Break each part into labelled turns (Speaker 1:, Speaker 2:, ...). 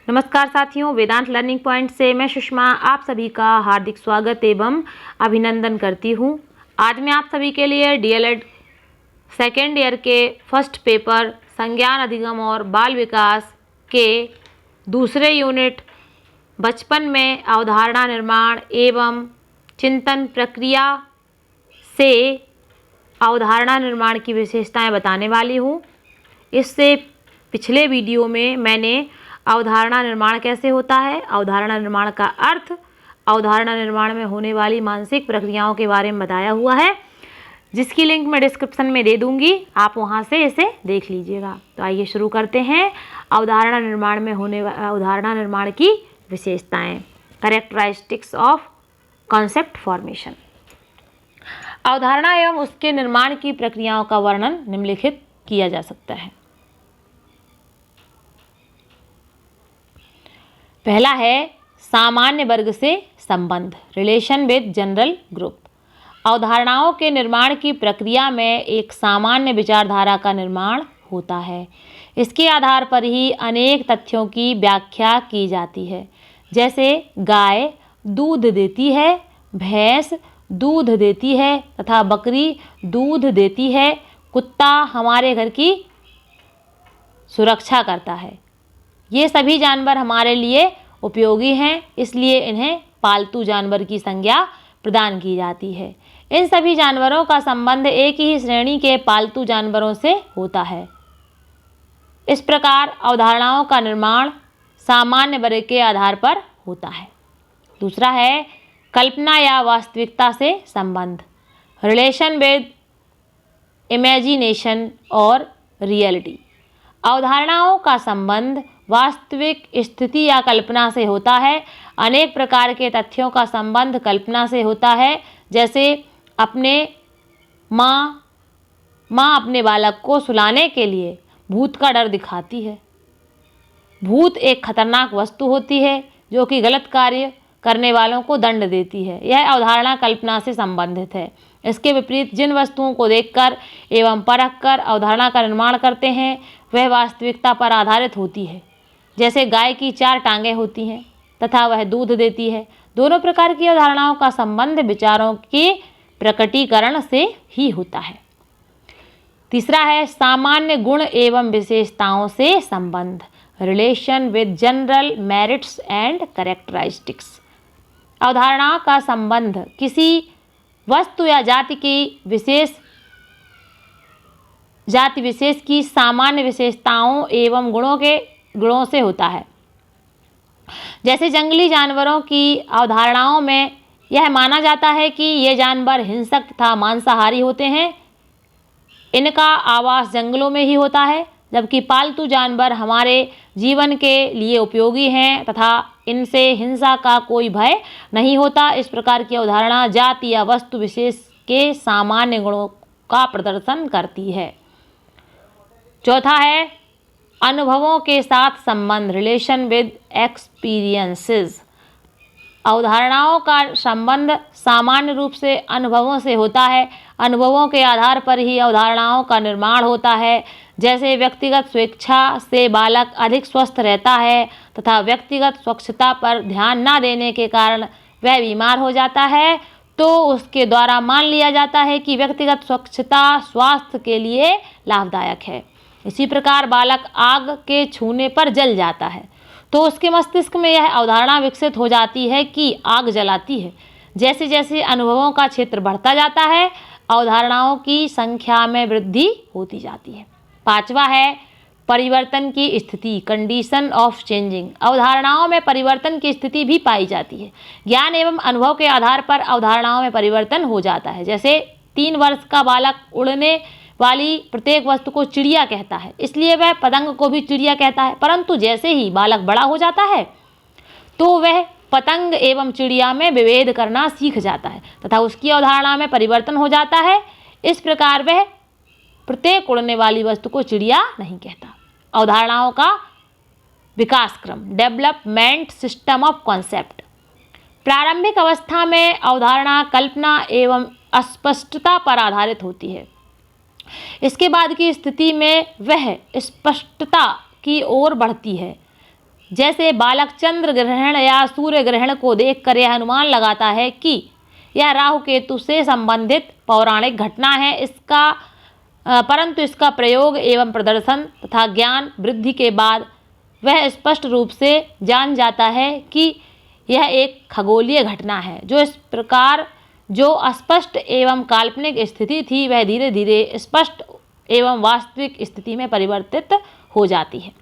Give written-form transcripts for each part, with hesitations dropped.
Speaker 1: नमस्कार साथियों, वेदांत learning point से मैं सुषमा आप सभी का हार्दिक स्वागत एवं अभिनंदन करती हूँ। आज मैं आप सभी के लिए डीएलएड सेकेंड ईयर के फर्स्ट पेपर संज्ञान अधिगम और बाल विकास के दूसरे यूनिट बचपन में अवधारणा निर्माण एवं चिंतन प्रक्रिया से अवधारणा निर्माण की विशेषताएं बताने वाली हूँ। इससे पिछले वीडियो में मैंने अवधारणा निर्माण कैसे होता है, अवधारणा निर्माण का अर्थ, अवधारणा निर्माण में होने वाली मानसिक प्रक्रियाओं के बारे में बताया हुआ है, जिसकी लिंक मैं डिस्क्रिप्शन में दे दूंगी, आप वहां से इसे देख लीजिएगा। तो आइए शुरू करते हैं। अवधारणा निर्माण में अवधारणा निर्माण की विशेषताएं, कैरेक्टरिस्टिक्स ऑफ कॉन्सेप्ट फॉर्मेशन। अवधारणा एवं उसके निर्माण की प्रक्रियाओं का वर्णन निम्नलिखित किया जा सकता है। पहला है सामान्य वर्ग से संबंध, रिलेशन विद जनरल ग्रुप। अवधारणाओं के निर्माण की प्रक्रिया में एक सामान्य विचारधारा का निर्माण होता है। इसके आधार पर ही अनेक तथ्यों की व्याख्या की जाती है, जैसे गाय दूध देती है, भैंस दूध देती है तथा बकरी दूध देती है, कुत्ता हमारे घर की सुरक्षा करता है। ये सभी जानवर हमारे लिए उपयोगी हैं, इसलिए इन्हें पालतू जानवर की संज्ञा प्रदान की जाती है। इन सभी जानवरों का संबंध एक ही श्रेणी के पालतू जानवरों से होता है। इस प्रकार अवधारणाओं का निर्माण सामान्य वर्ग के आधार पर होता है। दूसरा है कल्पना या वास्तविकता से संबंध, रिलेशन विद इमेजिनेशन और रियलिटी। अवधारणाओं का संबंध वास्तविक स्थिति या कल्पना से होता है। अनेक प्रकार के तथ्यों का संबंध कल्पना से होता है, जैसे माँ अपने बालक को सुलाने के लिए भूत का डर दिखाती है। भूत एक खतरनाक वस्तु होती है जो कि गलत कार्य करने वालों को दंड देती है। यह अवधारणा कल्पना से संबंधित है। इसके विपरीत जिन वस्तुओं को देखकर एवं परखकर अवधारणा का निर्माण करते हैं, वह वास्तविकता पर आधारित होती है। जैसे गाय की 4 टांगें होती हैं तथा वह दूध देती है। दोनों प्रकार की अवधारणाओं का संबंध विचारों के प्रकटीकरण से ही होता है। तीसरा है सामान्य गुण एवं विशेषताओं से संबंध, relation with general merits and characteristics. अवधारणाओं का संबंध किसी वस्तु या जाति विशेष की सामान्य विशेषताओं एवं गुणों से होता है। जैसे जंगली जानवरों की अवधारणाओं में यह माना जाता है कि ये जानवर हिंसक तथा मांसाहारी होते हैं, इनका आवास जंगलों में ही होता है, जबकि पालतू जानवर हमारे जीवन के लिए उपयोगी हैं तथा इनसे हिंसा का कोई भय नहीं होता। इस प्रकार की अवधारणा जाति या वस्तु विशेष के सामान्य गुणों का प्रदर्शन करती है। चौथा है अनुभवों के साथ संबंध, रिलेशन विद एक्सपीरियंसेस। अवधारणाओं का संबंध सामान्य रूप से अनुभवों से होता है। अनुभवों के आधार पर ही अवधारणाओं का निर्माण होता है। जैसे व्यक्तिगत स्वेच्छा से बालक अधिक स्वस्थ रहता है तथा व्यक्तिगत स्वच्छता पर ध्यान न देने के कारण वह बीमार हो जाता है, तो उसके द्वारा मान लिया जाता है कि व्यक्तिगत स्वच्छता स्वास्थ्य के लिए लाभदायक है। इसी प्रकार बालक आग के छूने पर जल जाता है, तो उसके मस्तिष्क में यह अवधारणा विकसित हो जाती है कि आग जलाती है। जैसे जैसे अनुभवों का क्षेत्र बढ़ता जाता है, अवधारणाओं की संख्या में वृद्धि होती जाती है। पांचवा है परिवर्तन की स्थिति, कंडीशन ऑफ चेंजिंग। अवधारणाओं में परिवर्तन की स्थिति भी पाई जाती है। ज्ञान एवं अनुभव के आधार पर अवधारणाओं में परिवर्तन हो जाता है। जैसे 3 वर्ष का बालक उड़ने वाली प्रत्येक वस्तु को चिड़िया कहता है, इसलिए वह पतंग को भी चिड़िया कहता है। परंतु जैसे ही बालक बड़ा हो जाता है, तो वह पतंग एवं चिड़िया में विभेद करना सीख जाता है तथा उसकी अवधारणा में परिवर्तन हो जाता है। इस प्रकार वह प्रत्येक उड़ने वाली वस्तु को चिड़िया नहीं कहता। अवधारणाओं का विकास क्रम, डेवलपमेंट सिस्टम ऑफ कॉन्सेप्ट। प्रारंभिक अवस्था में अवधारणा कल्पना एवं अस्पष्टता पर आधारित होती है। इसके बाद की स्थिति में वह स्पष्टता की ओर बढ़ती है। जैसे बालक चंद्र ग्रहण या सूर्य ग्रहण को देखकर यह अनुमान लगाता है कि यह राहु केतु से संबंधित पौराणिक घटना है। परंतु इसका प्रयोग एवं प्रदर्शन तथा ज्ञान वृद्धि के बाद वह स्पष्ट रूप से जान जाता है कि यह एक खगोलीय घटना है। जो इस प्रकार जो अस्पष्ट एवं काल्पनिक स्थिति थी वह धीरे धीरे स्पष्ट एवं वास्तविक स्थिति में परिवर्तित हो जाती है।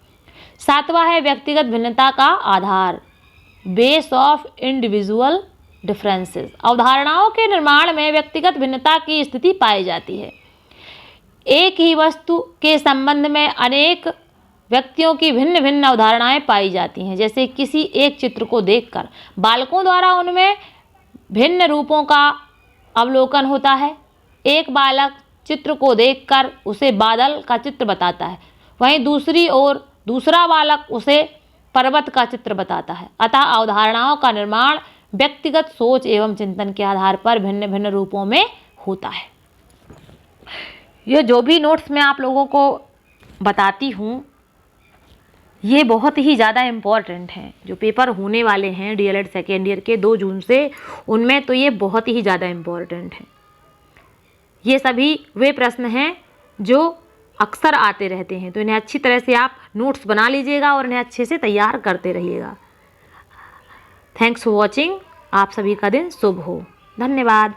Speaker 1: सातवां है व्यक्तिगत भिन्नता का आधार, बेस ऑफ इंडिविजुअल डिफरेंसेस। अवधारणाओं के निर्माण में व्यक्तिगत भिन्नता की स्थिति पाई जाती है। एक ही वस्तु के संबंध में अनेक व्यक्तियों की भिन्न भिन्न अवधारणाएं पाई जाती हैं। जैसे किसी एक चित्र को देखकर बालकों द्वारा उनमें भिन्न रूपों का अवलोकन होता है। एक बालक चित्र को देखकर उसे बादल का चित्र बताता है, वहीं दूसरी ओर दूसरा बालक उसे पर्वत का चित्र बताता है। अतः अवधारणाओं का निर्माण व्यक्तिगत सोच एवं चिंतन के आधार पर भिन्न भिन्न रूपों में होता है। ये जो भी नोट्स मैं आप लोगों को बताती हूँ ये बहुत ही ज़्यादा इम्पॉर्टेंट हैं। जो पेपर होने वाले हैं डीएलएड सेकेंड ईयर के 2 जून से, उनमें तो ये बहुत ही ज़्यादा इम्पॉर्टेंट हैं। ये सभी वे प्रश्न हैं जो अक्सर आते रहते हैं, तो इन्हें अच्छी तरह से आप नोट्स बना लीजिएगा और इन्हें अच्छे से तैयार करते रहिएगा। Thanks for watching. आप सभी का दिन शुभ हो। धन्यवाद।